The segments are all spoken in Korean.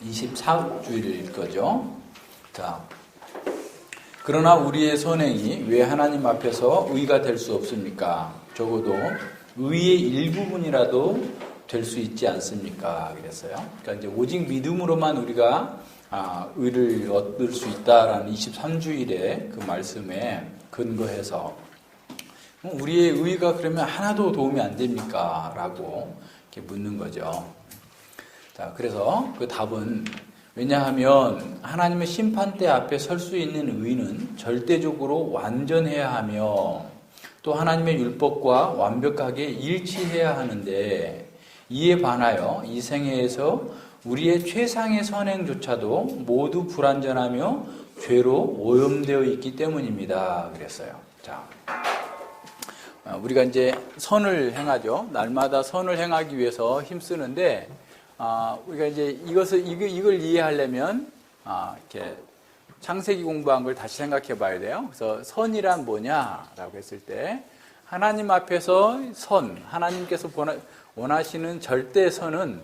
24주일 거죠. 자, 그러나 우리의 선행이 왜 하나님 앞에서 의가 될 수 없습니까? 적어도 의의 일부분이라도 될 수 있지 않습니까? 그랬어요. 그러니까 이제 오직 믿음으로만 우리가 의를 얻을 수 있다라는 23주일의 그 말씀에 근거해서 우리의 의가 그러면 하나도 도움이 안 됩니까? 라고 이렇게 묻는 거죠. 자, 그래서 그 답은 왜냐하면 하나님의 심판대 앞에 설 수 있는 의는 절대적으로 완전해야 하며 또 하나님의 율법과 완벽하게 일치해야 하는데 이에 반하여 이 생애에서 우리의 최상의 선행조차도 모두 불완전하며 죄로 오염되어 있기 때문입니다. 그랬어요. 자, 우리가 이제 선을 행하죠. 날마다 선을 행하기 위해서 힘쓰는데 우리가 이제 이걸 이해하려면 이렇게 창세기 공부한 걸 다시 생각해 봐야 돼요. 그래서 선이란 뭐냐라고 했을 때 하나님 앞에서 하나님께서 원하시는 절대선은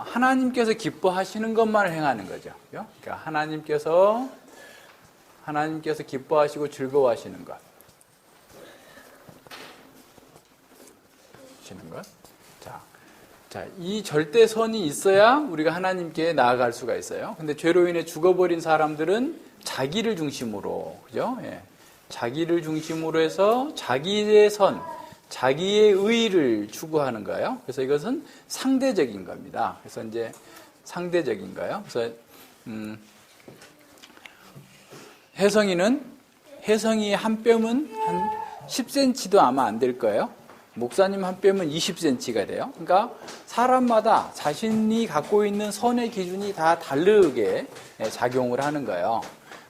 하나님께서 기뻐하시는 것만을 행하는 거죠. 그러니까 하나님께서 기뻐하시고 즐거워하시는 것. 자, 이 절대선이 있어야 우리가 하나님께 나아갈 수가 있어요. 근데 죄로 인해 죽어버린 사람들은 자기를 중심으로, 그죠? 예. 자기를 중심으로 해서 자기의 자기의 의의를 추구하는 거예요. 그래서 이것은 상대적인 겁니다. 그래서 이제 상대적인 거예요. 그래서, 혜성이 한 뼘은 한 10cm도 아마 안 될 거예요. 목사님 한 뼘은 20cm가 돼요. 그러니까 사람마다 자신이 갖고 있는 선의 기준이 다 다르게 작용을 하는 거예요.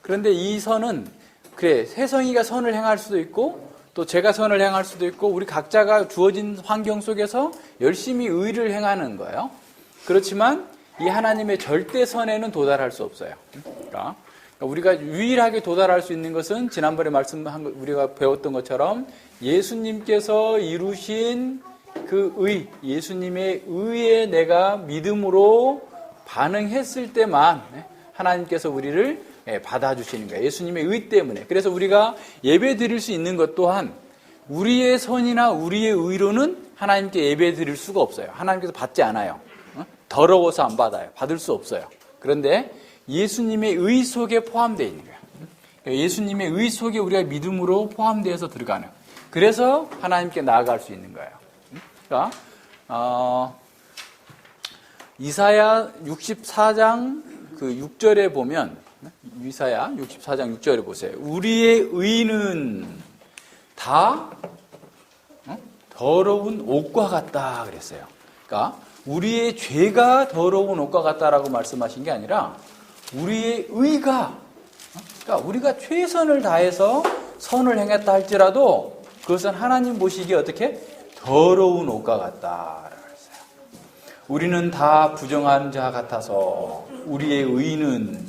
그런데 이 선은 혜성이가 선을 행할 수도 있고 또 제가 선을 행할 수도 있고 우리 각자가 주어진 환경 속에서 열심히 의를 행하는 거예요. 그렇지만 이 하나님의 절대선에는 도달할 수 없어요. 그러니까 우리가 유일하게 도달할 수 있는 것은 지난번에 우리가 배웠던 것처럼 예수님께서 이루신 그 예수님의 의에 내가 믿음으로 반응했을 때만 하나님께서 우리를 받아주시는 거예요. 예수님의 의 때문에. 그래서 우리가 예배 드릴 수 있는 것 또한 우리의 선이나 우리의 의로는 하나님께 예배 드릴 수가 없어요. 하나님께서 받지 않아요. 더러워서 안 받아요. 받을 수 없어요. 그런데 예수님의 의 속에 포함되어 있는 거예요. 예수님의 의 속에 우리가 믿음으로 포함되어서 들어가는 거예요. 그래서 하나님께 나아갈 수 있는 거예요. 그러니까 이사야 64장 그 6절에 보면 이사야 64장 6절에 보세요. 우리의 의는 다 더러운 옷과 같다 그랬어요. 그러니까 우리의 죄가 더러운 옷과 같다라고 말씀하신 게 아니라 우리의 의가 그러니까 우리가 최선을 다해서 선을 행했다 할지라도 그것은 하나님 보시기에 어떻게? 더러운 옷과 같다. 그랬어요. 우리는 다 부정한 자 같아서 우리의 의는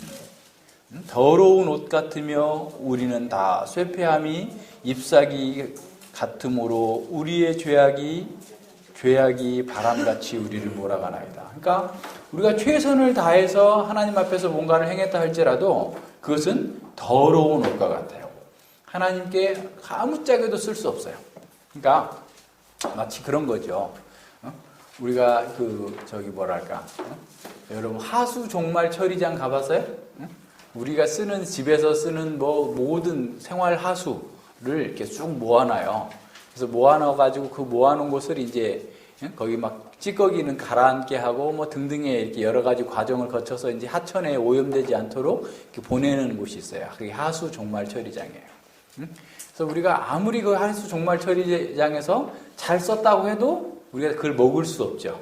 더러운 옷 같으며 우리는 다 쇠폐함이 잎사귀 같으므로 우리의 죄악이 바람같이 우리를 몰아가나이다. 그러니까 우리가 최선을 다해서 하나님 앞에서 뭔가를 행했다 할지라도 그것은 더러운 옷과 같아요. 하나님께 아무짝에도 쓸 수 없어요. 그러니까 마치 그런 거죠. 우리가 여러분 하수 종말 처리장 가봤어요? 우리가 집에서 쓰는 모든 생활 하수를 이렇게 쭉 모아놔요. 그래서 모아놔가지고 그 모아놓은 곳을 이제 거기 막 찌꺼기는 가라앉게 하고 등등의 이렇게 여러 가지 과정을 거쳐서 이제 하천에 오염되지 않도록 이렇게 보내는 곳이 있어요. 그게 하수 종말 처리장이에요. 그래서 우리가 아무리 그 하수 종말 처리장에서 잘 썼다고 해도 우리가 그걸 먹을 수 없죠.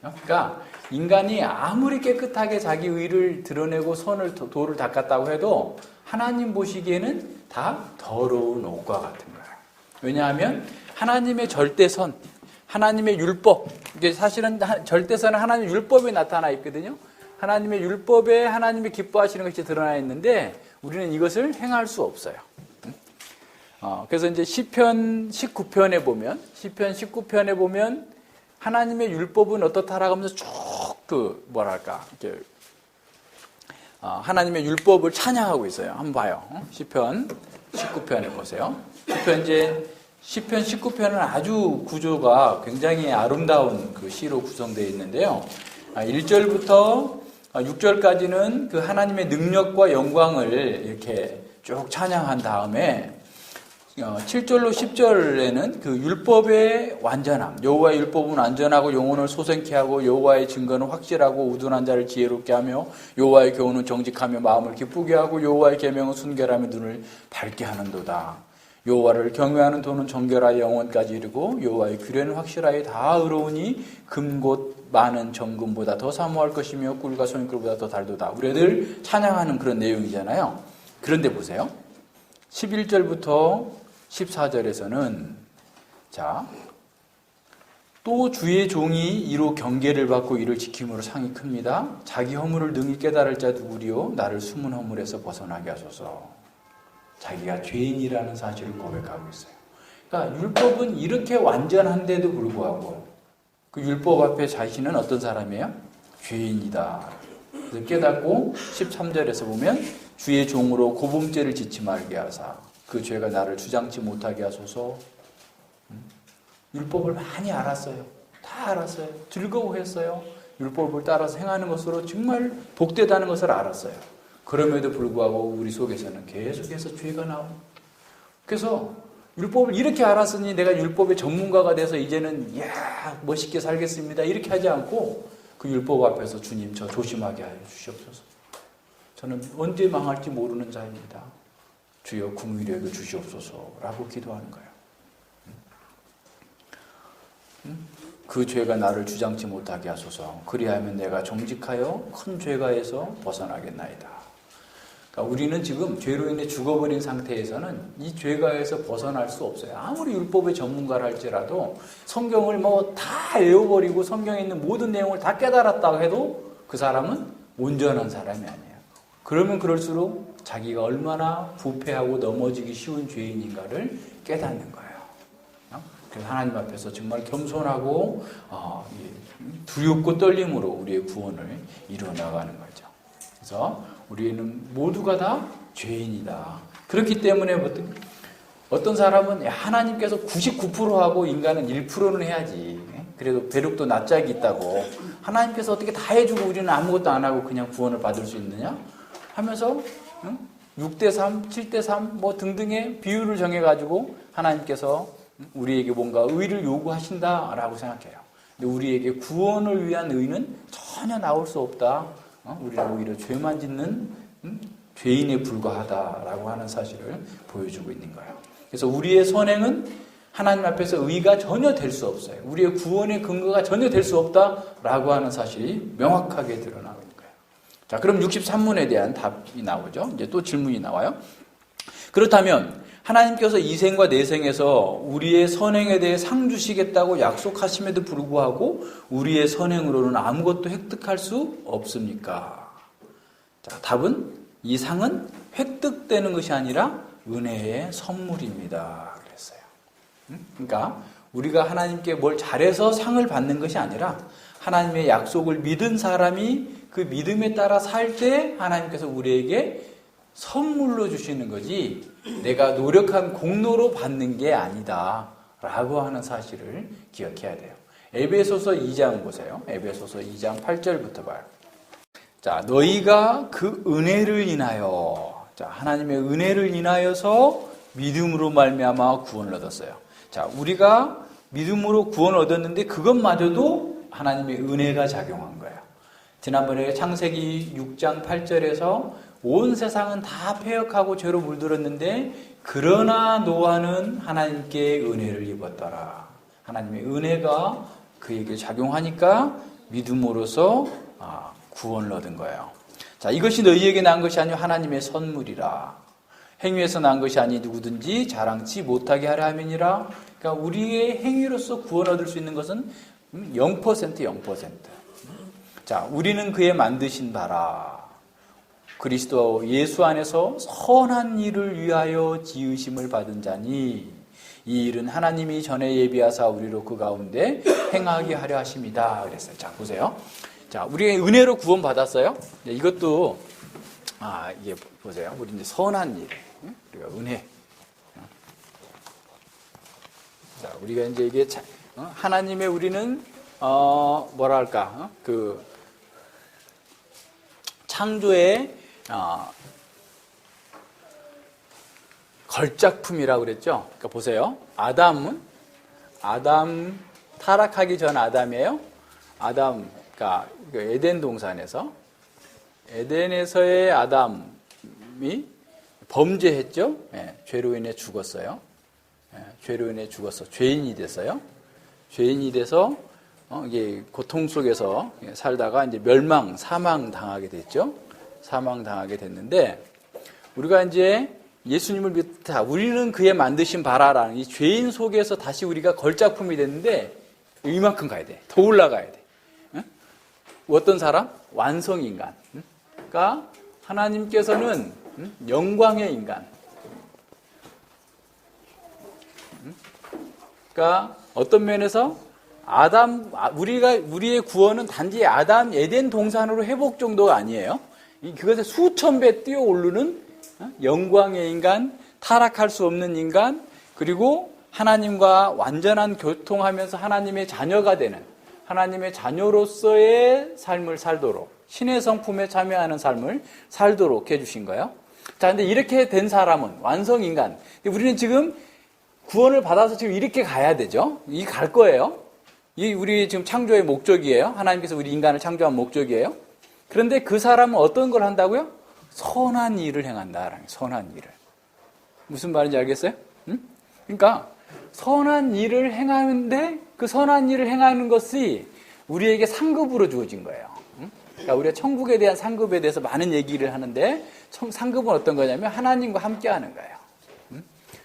그러니까 인간이 아무리 깨끗하게 자기 의를 드러내고 도를 닦았다고 해도 하나님 보시기에는 다 더러운 옷과 같은 거예요. 왜냐하면 하나님의 절대선, 하나님의 율법, 이게 사실은 절대선은 하나님의 율법에 나타나 있거든요. 하나님의 율법에 하나님이 기뻐하시는 것이 드러나 있는데 우리는 이것을 행할 수 없어요. 그래서 이제 시편 19편에 보면 하나님의 율법은 어떻다라고 하면서 쭉 이렇게 하나님의 율법을 찬양하고 있어요. 한번 봐요. 시편 19편에 보세요. 시편 19편은 아주 구조가 굉장히 아름다운 그 시로 구성되어 있는데요. 1절부터 6절까지는 그 하나님의 능력과 영광을 이렇게 쭉 찬양한 다음에 7절로 10절에는 그 율법의 완전함, 여호와의 율법은 완전하고 영혼을 소생케 하고 여호와의 증거는 확실하고 우둔한 자를 지혜롭게 하며 여호와의 교훈은 정직하며 마음을 기쁘게 하고 여호와의 계명은 순결하며 눈을 밝게 하는도다. 여호와를 경외하는 도는 정결하여 영혼까지 이르고 여호와의 규례는 확실하여 다 의로우니 금곧 많은 정금보다 더 사모할 것이며 꿀과 소금꿀보다 더 달도다. 우리들 찬양하는 그런 내용이잖아요. 그런데 보세요. 11절부터 14절에서는 또 주의 종이 이로 경계를 받고 이를 지킴으로 상이 큽니다. 자기 허물을 능히 깨달을 자 누구리요? 나를 숨은 허물에서 벗어나게 하소서. 자기가 죄인이라는 사실을 고백하고 있어요. 그러니까 율법은 이렇게 완전한데도 불구하고 그 율법 앞에 자신은 어떤 사람이에요? 죄인이다. 그래서 깨닫고 13절에서 보면 주의 종으로 고범죄를 짓지 말게 하사 그 죄가 나를 주장치 못하게 하소서. 율법을 많이 알았어요. 다 알았어요. 즐거워했어요. 율법을 따라서 행하는 것으로 정말 복되다는 것을 알았어요. 그럼에도 불구하고 우리 속에서는 계속해서 죄가 나옵니다. 그래서 율법을 이렇게 알았으니 내가 율법의 전문가가 돼서 이제는 멋있게 살겠습니다. 이렇게 하지 않고 그 율법 앞에서 주님 저 조심하게 하여 주시옵소서. 저는 언제 망할지 모르는 자입니다. 주여 긍휼히 여겨 주시옵소서라고 기도하는 거예요. 그 죄가 나를 주장치 못하게 하소서. 그리하면 내가 정직하여 큰 죄가에서 벗어나겠나이다. 그러니까 우리는 지금 죄로 인해 죽어버린 상태에서는 이 죄가에서 벗어날 수 없어요. 아무리 율법의 전문가라 할지라도 성경을 다 외워버리고 성경에 있는 모든 내용을 다 깨달았다고 해도 그 사람은 온전한 사람이 아니에요. 그러면 그럴수록 자기가 얼마나 부패하고 넘어지기 쉬운 죄인인가를 깨닫는 거예요. 그래서 하나님 앞에서 정말 겸손하고 두렵고 떨림으로 우리의 구원을 이루어 나가는 거죠. 그래서 우리는 모두가 다 죄인이다. 그렇기 때문에 어떤 사람은 하나님께서 99%하고 인간은 1%는 해야지. 그래도 배력도 낯짝이 있다고. 하나님께서 어떻게 다 해주고 우리는 아무것도 안 하고 그냥 구원을 받을 수 있느냐? 하면서 6대3, 7대3 등등의 비율을 정해가지고 하나님께서 우리에게 뭔가 의를 요구하신다라고 생각해요. 근데 우리에게 구원을 위한 의는 전혀 나올 수 없다. 우리는 오히려 죄만 짓는 죄인에 불과하다라고 하는 사실을 보여주고 있는 거예요. 그래서 우리의 선행은 하나님 앞에서 의가 전혀 될 수 없어요. 우리의 구원의 근거가 전혀 될 수 없다라고 하는 사실이 명확하게 드러나고 있는 거예요. 자, 그럼 63문에 대한 답이 나오죠. 이제 또 질문이 나와요. 그렇다면 하나님께서 이 생과 내생에서 우리의 선행에 대해 상 주시겠다고 약속하심에도 불구하고 우리의 선행으로는 아무것도 획득할 수 없습니까? 자, 답은 이 상은 획득되는 것이 아니라 은혜의 선물입니다. 그랬어요. 그러니까 우리가 하나님께 뭘 잘해서 상을 받는 것이 아니라 하나님의 약속을 믿은 사람이 그 믿음에 따라 살 때 하나님께서 우리에게 선물로 주시는 거지 내가 노력한 공로로 받는 게 아니다 라고 하는 사실을 기억해야 돼요. 에베소서 2장 보세요. 에베소서 2장 8절부터 봐요. 자, 너희가 그 은혜를 인하여, 자, 하나님의 은혜를 인하여서 믿음으로 말미암아 구원을 얻었어요. 자, 우리가 믿음으로 구원을 얻었는데 그것마저도 하나님의 은혜가 작용한 거예요. 지난번에 창세기 6장 8절에서 온 세상은 다 패역하고 죄로 물들었는데 그러나 노아는 하나님께 은혜를 입었더라. 하나님의 은혜가 그에게 작용하니까 믿음으로써 구원을 얻은 거예요. 자, 이것이 너희에게 난 것이 아니요 하나님의 선물이라. 행위에서 난 것이 아니 누구든지 자랑치 못하게 하려 함이니라. 그러니까 우리의 행위로서 구원 얻을 수 있는 것은 0%. 자, 우리는 그의 만드신 바라. 그리스도 예수 안에서 선한 일을 위하여 지으심을 받은 자니 이 일은 하나님이 전에 예비하사 우리로 그 가운데 행하게 하려 하심이다 그랬어요. 자, 보세요. 자, 우리가 은혜로 구원 받았어요. 이것도 이게 보세요. 우리 이제 선한 일, 우리가 은혜. 자, 우리가 이제 이게 하나님의 우리는 뭐랄까 그 창조의 걸작품이라고 그랬죠. 그러니까 보세요. 아담 타락하기 전 아담이에요. 그러니까 에덴 동산에서 에덴에서의 아담이 범죄했죠. 죄로 인해 죽었어요. 죄로 인해 죽었어. 죄인이 됐어요. 죄인이 돼서 이게 고통 속에서 살다가 이제 사망 당하게 됐죠. 사망 당하게 됐는데 우리가 이제 예수님을 믿다 우리는 그의 만드신 바라라는 이 죄인 속에서 다시 우리가 걸작품이 됐는데 이만큼 가야 돼. 더 올라가야 돼. 어떤 사람? 완성인간. 그러니까 하나님께서는 영광의 인간. 그러니까 어떤 면에서 우리의 구원은 단지 에덴 동산으로 회복 정도가 아니에요. 그것에 수천 배 뛰어오르는 영광의 인간, 타락할 수 없는 인간, 그리고 하나님과 완전한 교통하면서 하나님의 자녀가 되는 하나님의 자녀로서의 삶을 살도록 신의 성품에 참여하는 삶을 살도록 해주신 거예요. 자, 근데 이렇게 된 사람은 완성 인간. 우리는 지금 구원을 받아서 지금 이렇게 가야 되죠. 이 갈 거예요. 이 우리 지금 창조의 목적이에요. 하나님께서 우리 인간을 창조한 목적이에요. 그런데 그 사람은 어떤 걸 한다고요? 선한 일을 행한다. 선한 일을. 무슨 말인지 알겠어요? 응? 그러니까 선한 일을 행하는데 그 선한 일을 행하는 것이 우리에게 상급으로 주어진 거예요. 응? 그러니까 우리가 천국에 대한 상급에 대해서 많은 얘기를 하는데 상급은 어떤 거냐면 하나님과 함께하는 거예요.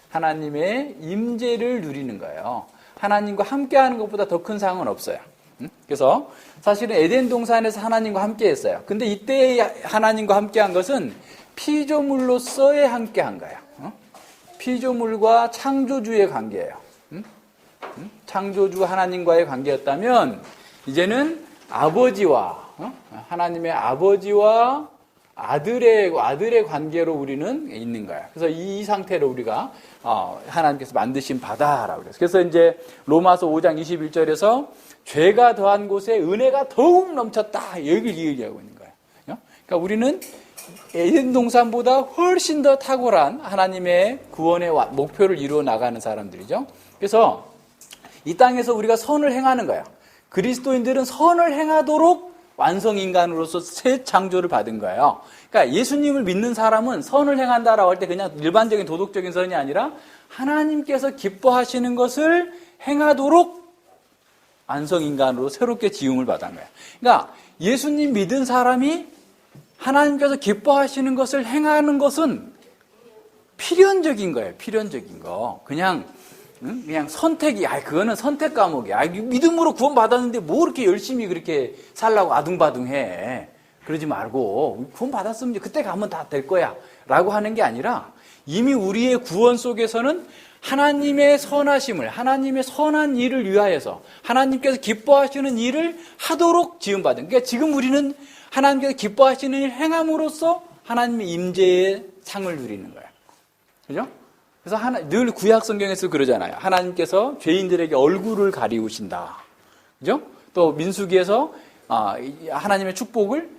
하나님의 임재를 누리는 거예요. 하나님과 함께하는 것보다 더 큰 상은 없어요. 그래서 사실은 에덴 동산에서 하나님과 함께했어요. 근데 이때 하나님과 함께한 것은 피조물로서의 함께한 거예요. 피조물과 창조주의 관계예요. 창조주 하나님과의 관계였다면 이제는 하나님의 아버지와 아들의 관계로 우리는 있는 거야. 그래서 이 상태로 우리가 하나님께서 만드신 바다라고 그래서. 그래서 이제 로마서 5장 21절에서 죄가 더한 곳에 은혜가 더욱 넘쳤다. 여기를 얘기하고 있는 거예요. 그러니까 우리는 에덴 동산보다 훨씬 더 탁월한 하나님의 구원의 목표를 이루어 나가는 사람들이죠. 그래서 이 땅에서 우리가 선을 행하는 거예요. 그리스도인들은 선을 행하도록 완성인간으로서 새 창조를 받은 거예요. 그러니까 예수님을 믿는 사람은 선을 행한다라고 할 때 그냥 일반적인 도덕적인 선이 아니라 하나님께서 기뻐하시는 것을 행하도록 완성인간으로 새롭게 지음을 받은 거예요. 그러니까 예수님 믿은 사람이 하나님께서 기뻐하시는 것을 행하는 것은 필연적인 거예요. 필연적인 거. 그냥 선택이, 그거는 선택 과목이야. 믿음으로 구원받았는데 뭐 그렇게 열심히 그렇게 살라고 아둥바둥해. 그러지 말고, 구원받았으면 그때 가면 다 될 거야. 라고 하는 게 아니라 이미 우리의 구원 속에서는 하나님의 선하심을, 하나님의 선한 일을 위하여서 하나님께서 기뻐하시는 일을 하도록 지음받은. 그러니까 지금 우리는 하나님께서 기뻐하시는 일을 행함으로써 하나님의 임재의 상을 누리는 거야. 그죠? 그래서 늘 구약 성경에서 그러잖아요. 하나님께서 죄인들에게 얼굴을 가리우신다. 그죠? 또 민수기에서 하나님의 축복을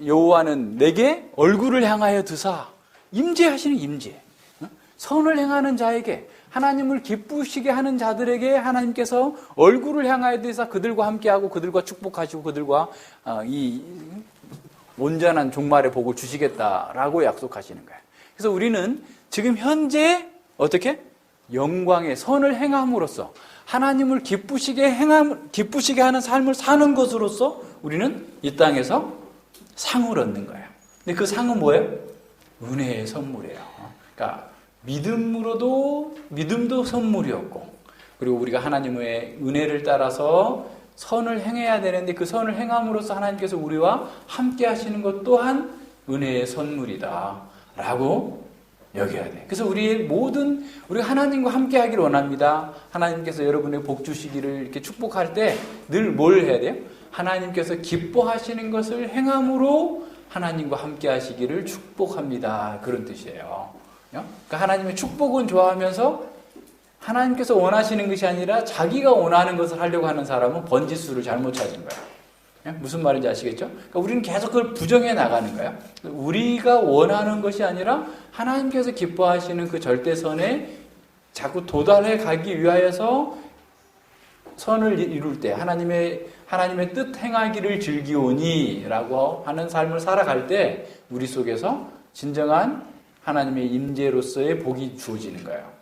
여호와는 내게 얼굴을 향하여 드사. 임재하시는 임재. 선을 행하는 자에게, 하나님을 기쁘시게 하는 자들에게 하나님께서 얼굴을 향하여 드사 그들과 함께하고 그들과 축복하시고 그들과 이 온전한 종말의 복을 주시겠다라고 약속하시는 거예요. 그래서 우리는 지금 현재 어떻게? 영광의 선을 행함으로써 하나님을 기쁘시게 하는 삶을 사는 것으로서 우리는 이 땅에서 상을 얻는 거예요. 근데 그 상은 뭐예요? 은혜의 선물이에요. 그러니까 믿음도 선물이었고, 그리고 우리가 하나님의 은혜를 따라서 선을 행해야 되는데 그 선을 행함으로써 하나님께서 우리와 함께 하시는 것 또한 은혜의 선물이다 라고 여겨야 돼. 그래서 우리가 하나님과 함께 하기를 원합니다. 하나님께서 여러분의 복 주시기를 이렇게 축복할 때 늘 뭘 해야 돼요? 하나님께서 기뻐하시는 것을 행함으로 하나님과 함께 하시기를 축복합니다. 그런 뜻이에요. 그러니까 하나님의 축복은 좋아하면서 하나님께서 원하시는 것이 아니라 자기가 원하는 것을 하려고 하는 사람은 번지수를 잘못 찾은 거예요. 무슨 말인지 아시겠죠? 그러니까 우리는 계속 그걸 부정해 나가는 거예요. 우리가 원하는 것이 아니라 하나님께서 기뻐하시는 그 절대선에 자꾸 도달해 가기 위하여서 선을 이룰 때 하나님의 뜻 행하기를 즐기오니 라고 하는 삶을 살아갈 때 우리 속에서 진정한 하나님의 임재로서의 복이 주어지는 거예요.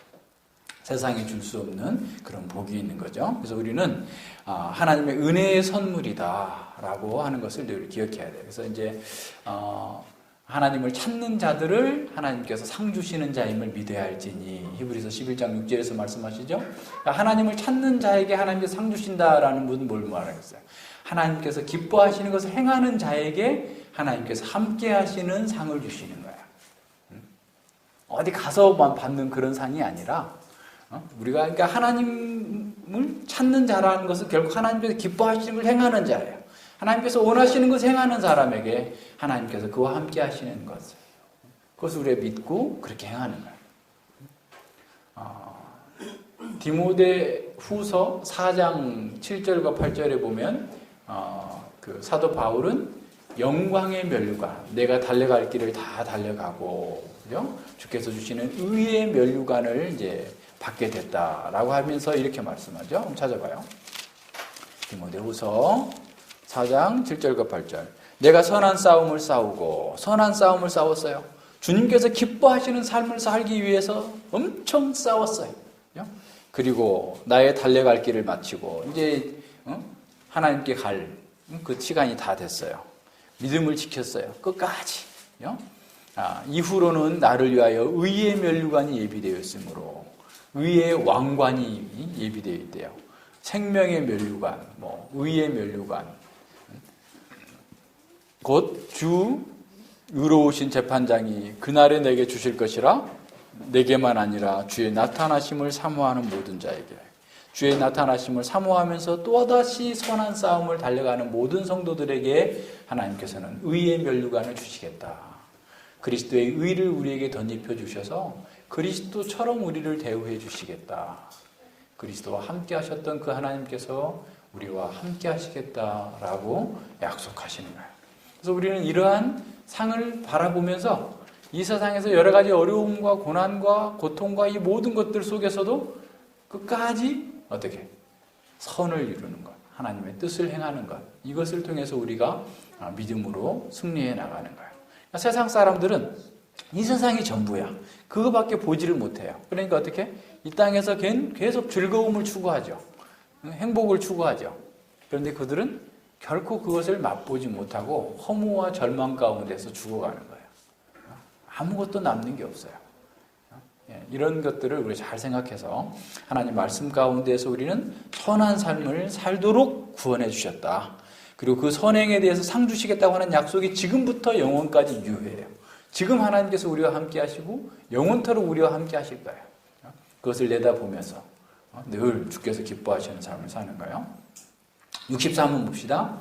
세상에 줄 수 없는 그런 복이 있는 거죠. 그래서 우리는 하나님의 은혜의 선물이다라고 하는 것을 늘 기억해야 돼요. 그래서 이제 하나님을 찾는 자들을 하나님께서 상 주시는 자임을 믿어야 할지니 히브리서 11장 6절에서 말씀하시죠. 그러니까 하나님을 찾는 자에게 하나님께서 상 주신다라는 분은 뭘 말하겠어요? 하나님께서 기뻐하시는 것을 행하는 자에게 하나님께서 함께 하시는 상을 주시는 거예요. 어디 가서만 받는 그런 상이 아니라 우리가 그러니까 하나님을 찾는 자라는 것은 결국 하나님께서 기뻐하시는 걸 행하는 자예요. 하나님께서 원하시는 것을 행하는 사람에게 하나님께서 그와 함께 하시는 것을 그것을 우리가 믿고 그렇게 행하는 거예요. 디모데 후서 4장 7절과 8절에 보면 그 사도 바울은 영광의 면류관, 내가 달려갈 길을 다 달려가고 그죠? 주께서 주시는 의의 면류관을 이제 받게 됐다라고 하면서 이렇게 말씀하죠. 한번 찾아봐요. 디모데후서 4장 7절과 8절. 내가 선한 싸움을 싸웠어요. 주님께서 기뻐하시는 삶을 살기 위해서 엄청 싸웠어요. 그리고 나의 달려갈 길을 마치고 이제 하나님께 갈 그 시간이 다 됐어요. 믿음을 지켰어요. 끝까지. 이후로는 나를 위하여 의의 면류관이 예비되어 있으므로 의의 왕관이 예비되어 있대요. 생명의 면류관, 의의 면류관. 곧 주 의로우신 재판장이 그날에 내게 주실 것이라 내게만 아니라 주의 나타나심을 사모하는 모든 자에게. 주의 나타나심을 사모하면서 또다시 선한 싸움을 달려가는 모든 성도들에게 하나님께서는 의의 면류관을 주시겠다. 그리스도의 의를 우리에게 덧입혀 주셔서 그리스도처럼 우리를 대우해 주시겠다. 그리스도와 함께 하셨던 그 하나님께서 우리와 함께 하시겠다라고 약속하시는 거예요. 그래서 우리는 이러한 상을 바라보면서 이 세상에서 여러 가지 어려움과 고난과 고통과 이 모든 것들 속에서도 끝까지 어떻게 선을 이루는 것, 하나님의 뜻을 행하는 것, 이것을 통해서 우리가 믿음으로 승리해 나가는 거예요. 그러니까 세상 사람들은 이 세상이 전부야. 그거밖에 보지를 못해요. 그러니까 어떻게? 이 땅에서 계속 즐거움을 추구하죠. 행복을 추구하죠. 그런데 그들은 결코 그것을 맛보지 못하고 허무와 절망 가운데서 죽어가는 거예요. 아무것도 남는 게 없어요. 이런 것들을 우리 잘 생각해서 하나님 말씀 가운데서 우리는 선한 삶을 살도록 구원해 주셨다. 그리고 그 선행에 대해서 상 주시겠다고 하는 약속이 지금부터 영원까지 유효해요. 지금 하나님께서 우리와 함께 하시고 영원토록 우리와 함께 하실 거예요. 그것을 내다보면서 늘 주께서 기뻐하시는 삶을 사는 거예요. 63번 봅시다.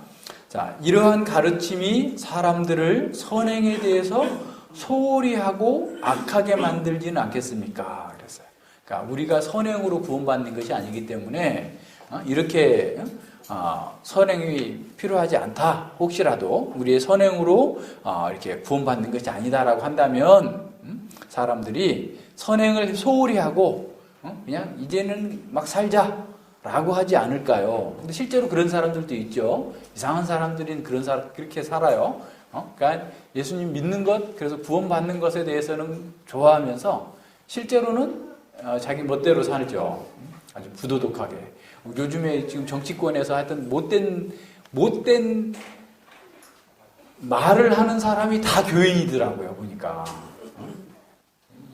자, 이러한 가르침이 사람들을 선행에 대해서 소홀히 하고 악하게 만들지는 않겠습니까? 그랬어요. 그러니까 우리가 선행으로 구원받는 것이 아니기 때문에 이렇게 선행이 필요하지 않다. 혹시라도 우리의 선행으로 이렇게 구원받는 것이 아니다라고 한다면 사람들이 선행을 소홀히 하고 그냥 이제는 막 살자라고 하지 않을까요? 근데 실제로 그런 사람들도 있죠. 이상한 사람들은 그렇게 살아요. 그러니까 예수님 믿는 것, 그래서 구원받는 것에 대해서는 좋아하면서 실제로는 자기 멋대로 살죠. 아주 부도덕하게. 요즘에 지금 정치권에서 하여튼 못된 말을 하는 사람이 다 교인이더라고요, 보니까.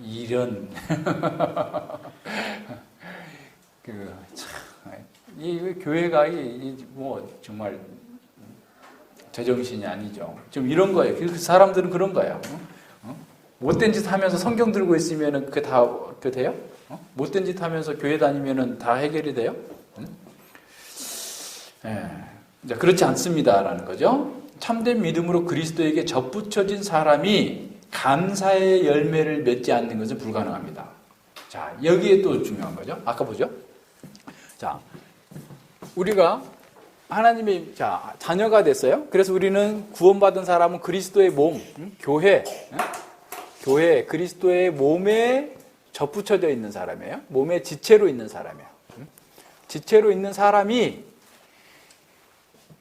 이런. 이 교회가 정말 제정신이 아니죠. 좀 이런 거예요. 그 사람들은 그런 거예요. 못된 짓 하면서 성경 들고 있으면은 그게 다 돼요? 못된 짓 하면서 교회 다니면은 다 해결이 돼요? 예. 그렇지 않습니다라는 거죠. 참된 믿음으로 그리스도에게 접붙여진 사람이 감사의 열매를 맺지 않는 것은 불가능합니다. 자, 여기에 또 중요한 거죠. 아까 보죠. 자, 우리가 하나님의 자녀가 됐어요. 그래서 우리는 구원받은 사람은 그리스도의 몸, 교회, 그리스도의 몸에 접붙여져 있는 사람이에요. 몸의 지체로 있는 사람이에요. 지체로 있는 사람이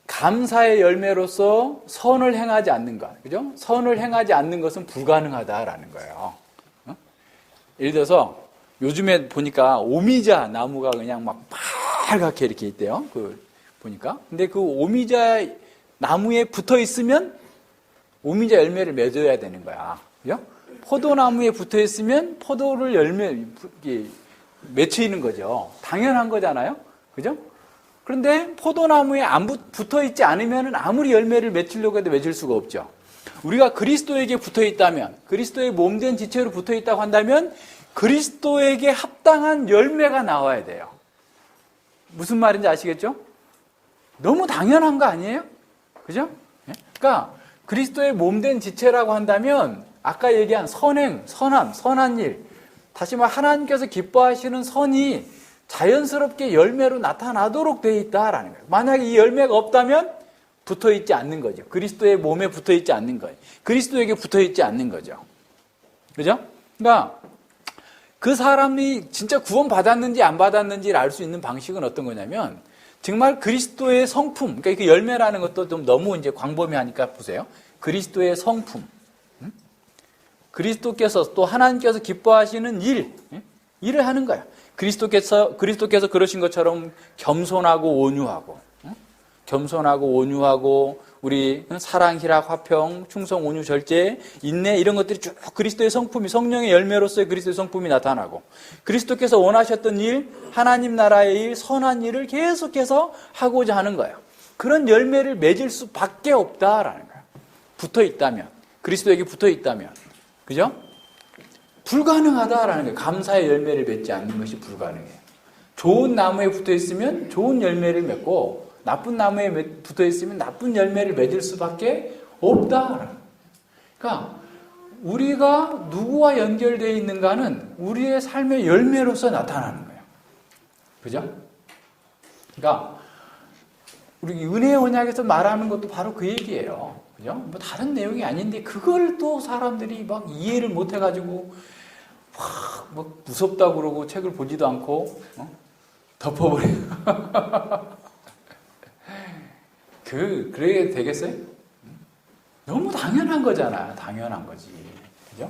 감사의 열매로서 선을 행하지 않는 것, 그죠? 선을 행하지 않는 것은 불가능하다라는 거예요. 예를 들어서 요즘에 보니까 오미자 나무가 그냥 막 빨갛게 이렇게 있대요. 보니까. 근데 그 오미자 나무에 붙어 있으면 오미자 열매를 맺어야 되는 거야. 그죠? 포도나무에 붙어 있으면 포도를 맺히는 거죠. 당연한 거잖아요. 그죠? 그런데 포도나무에 안 붙어 있지 않으면 아무리 열매를 맺으려고 해도 맺을 수가 없죠. 우리가 그리스도에게 붙어 있다면, 그리스도의 몸된 지체로 붙어 있다고 한다면 그리스도에게 합당한 열매가 나와야 돼요. 무슨 말인지 아시겠죠? 너무 당연한 거 아니에요? 그죠? 그러니까 그리스도의 몸된 지체라고 한다면 아까 얘기한 선행, 선한 일, 다시 말해 하나님께서 기뻐하시는 선이 자연스럽게 열매로 나타나도록 되어 있다라는 거예요. 만약에 이 열매가 없다면 붙어 있지 않는 거죠. 그리스도의 몸에 붙어 있지 않는 거예요. 그리스도에게 붙어 있지 않는 거죠. 그죠? 그러니까 그 사람이 진짜 구원받았는지 안 받았는지를 알 수 있는 방식은 어떤 거냐면 정말 그리스도의 성품, 그러니까 그 열매라는 것도 좀 너무 이제 광범위하니까 보세요. 그리스도의 성품, 그리스도께서 또 하나님께서 기뻐하시는 일을 하는 거야. 그리스도께서 그러신 것처럼 겸손하고 온유하고 우리 사랑, 희락, 화평, 충성, 온유, 절제, 인내 이런 것들이 쭉 그리스도의 성품이 성령의 열매로서의 그리스도의 성품이 나타나고 그리스도께서 원하셨던 일, 하나님 나라의 일, 선한 일을 계속해서 하고자 하는 거예요. 그런 열매를 맺을 수밖에 없다라는 거예요. 붙어 있다면, 그리스도에게 붙어 있다면, 그죠? 불가능하다라는 거예요. 감사의 열매를 맺지 않는 것이 불가능해요. 좋은 나무에 붙어 있으면 좋은 열매를 맺고 나쁜 나무에 붙어 있으면 나쁜 열매를 맺을 수밖에 없다. 그러니까 우리가 누구와 연결되어 있는가는 우리의 삶의 열매로서 나타나는 거예요. 그죠? 그러니까 우리 은혜의 언약에서 말하는 것도 바로 그 얘기예요. 그죠? 뭐 다른 내용이 아닌데 그걸 또 사람들이 막 이해를 못 해가지고 막 무섭다고 그러고 책을 보지도 않고 덮어버려요. 그래야 되겠어요? 너무 당연한 거잖아. 당연한 거지. 그죠?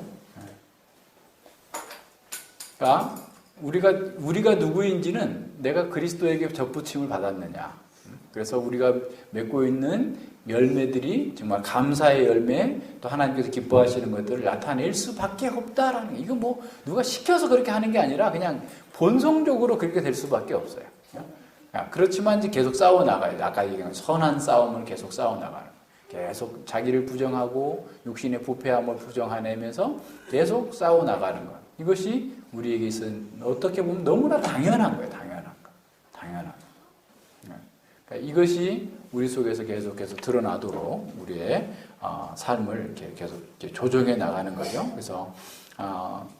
그러니까 우리가 누구인지는 내가 그리스도에게 접붙임을 받았느냐. 그래서 우리가 맺고 있는 열매들이 정말 감사의 열매, 또 하나님께서 기뻐하시는 것들을 나타낼 수밖에 없다라는 거. 이거 뭐 누가 시켜서 그렇게 하는 게 아니라 그냥 본성적으로 그렇게 될 수밖에 없어요. 그렇지만 이제 계속 싸워 나가야 돼. 아까 얘기한 선한 싸움을 계속 싸워 나가는. 계속 자기를 부정하고 육신의 부패함을 부정하내면서 계속 싸워 나가는 것. 이것이 우리에게 있어서 어떻게 보면 너무나 당연한 거예요. 당연한 거. 그러니까 이것이 우리 속에서 계속해서 드러나도록 우리의 삶을 이렇게 계속 이렇게 조정해 나가는 거죠. 그래서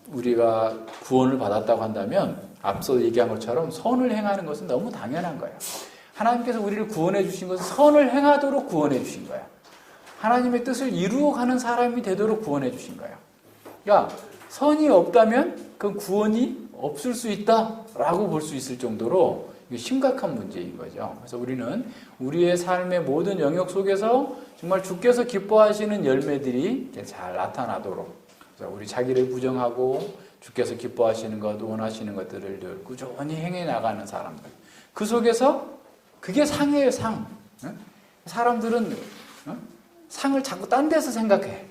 우리가 구원을 받았다고 한다면 앞서 얘기한 것처럼 선을 행하는 것은 너무 당연한 거예요. 하나님께서 우리를 구원해 주신 것은 선을 행하도록 구원해 주신 거예요. 하나님의 뜻을 이루어가는 사람이 되도록 구원해 주신 거예요. 그러니까 선이 없다면 그 구원이 없을 수 있다라고 볼 수 있을 정도로 심각한 문제인 거죠. 그래서 우리는 우리의 삶의 모든 영역 속에서 정말 주께서 기뻐하시는 열매들이 잘 나타나도록, 그래서 우리 자기를 부정하고 주께서 기뻐하시는 것, 원하시는 것들을 늘 꾸준히 행해 나가는 사람들. 그 속에서 그게 상이에요, 상. 사람들은 상을 자꾸 딴 데서 생각해.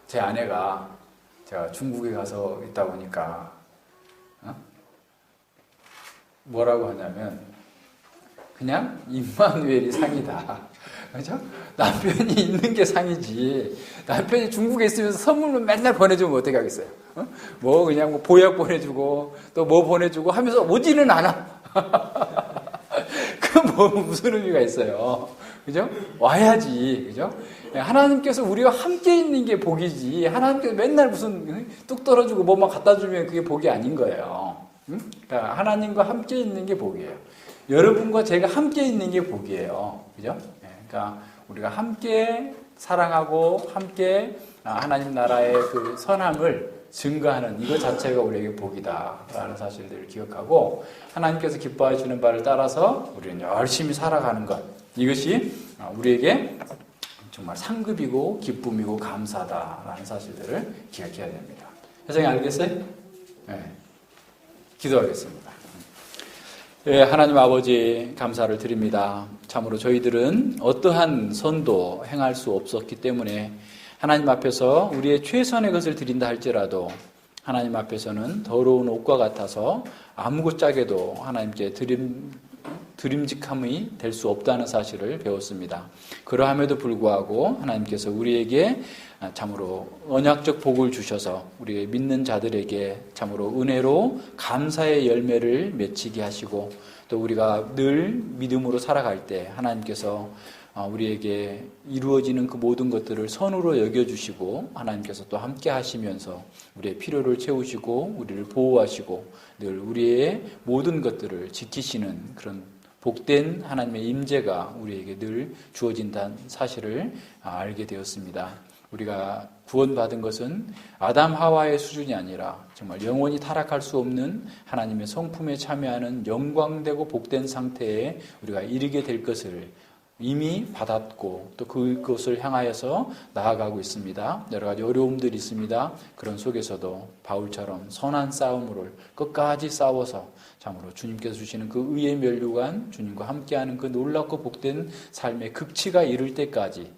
제 아내가 제가 중국에 가서 있다 보니까 뭐라고 하냐면 그냥 임마누엘이 상이다. 그죠? 남편이 있는 게 상이지. 남편이 중국에 있으면서 선물만 맨날 보내주면 어떻게 하겠어요? 뭐 그냥 뭐 보약 보내주고 또 뭐 보내주고 하면서 오지는 않아. 그 뭐 무슨 의미가 있어요? 그죠? 와야지. 그죠? 하나님께서 우리와 함께 있는 게 복이지. 하나님께서 맨날 무슨 뚝 떨어주고 뭐만 갖다 주면 그게 복이 아닌 거예요. 그러니까 하나님과 함께 있는 게 복이에요. 여러분과 제가 함께 있는 게 복이에요. 그죠? 그러니까 우리가 함께 사랑하고 함께 하나님 나라의 그 선함을 증거하는 이것 자체가 우리에게 복이다라는 사실들을 기억하고 하나님께서 기뻐해 주는 바를 따라서 우리는 열심히 살아가는 것, 이것이 우리에게 정말 상급이고 기쁨이고 감사다라는 사실들을 기억해야 됩니다. 세상에 알겠어요? 네. 기도하겠습니다. 네, 하나님 아버지 감사를 드립니다. 참으로 저희들은 어떠한 선도 행할 수 없었기 때문에 하나님 앞에서 우리의 최선의 것을 드린다 할지라도 하나님 앞에서는 더러운 옷과 같아서 아무것짝에도 하나님께 드림직함이 될 수 없다는 사실을 배웠습니다. 그러함에도 불구하고 하나님께서 우리에게 참으로 언약적 복을 주셔서 우리의 믿는 자들에게 참으로 은혜로 감사의 열매를 맺히게 하시고 또 우리가 늘 믿음으로 살아갈 때 하나님께서 우리에게 이루어지는 그 모든 것들을 선으로 여겨주시고 하나님께서 또 함께 하시면서 우리의 필요를 채우시고 우리를 보호하시고 늘 우리의 모든 것들을 지키시는 그런 복된 하나님의 임재가 우리에게 늘 주어진다는 사실을 알게 되었습니다. 우리가 구원받은 것은 아담 하와의 수준이 아니라 정말 영원히 타락할 수 없는 하나님의 성품에 참여하는 영광되고 복된 상태에 우리가 이르게 될 것을 이미 받았고 또 그것을 향하여서 나아가고 있습니다. 여러 가지 어려움들이 있습니다. 그런 속에서도 바울처럼 선한 싸움을 끝까지 싸워서 참으로 주님께서 주시는 그 의의 면류관, 주님과 함께하는 그 놀랍고 복된 삶의 극치가 이를 때까지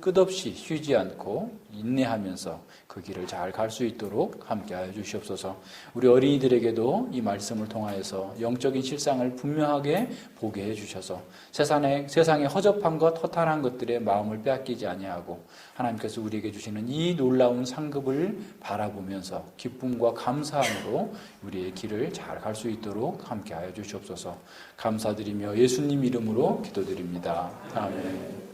끝없이 쉬지 않고 인내하면서 그 길을 잘 갈 수 있도록 함께하여 주시옵소서. 우리 어린이들에게도 이 말씀을 통하여서 영적인 실상을 분명하게 보게 해주셔서 세상의 허접한 것, 허탄한 것들의 마음을 빼앗기지 아니하고 하나님께서 우리에게 주시는 이 놀라운 상급을 바라보면서 기쁨과 감사함으로 우리의 길을 잘 갈 수 있도록 함께하여 주시옵소서. 감사드리며 예수님 이름으로 기도드립니다. 아멘.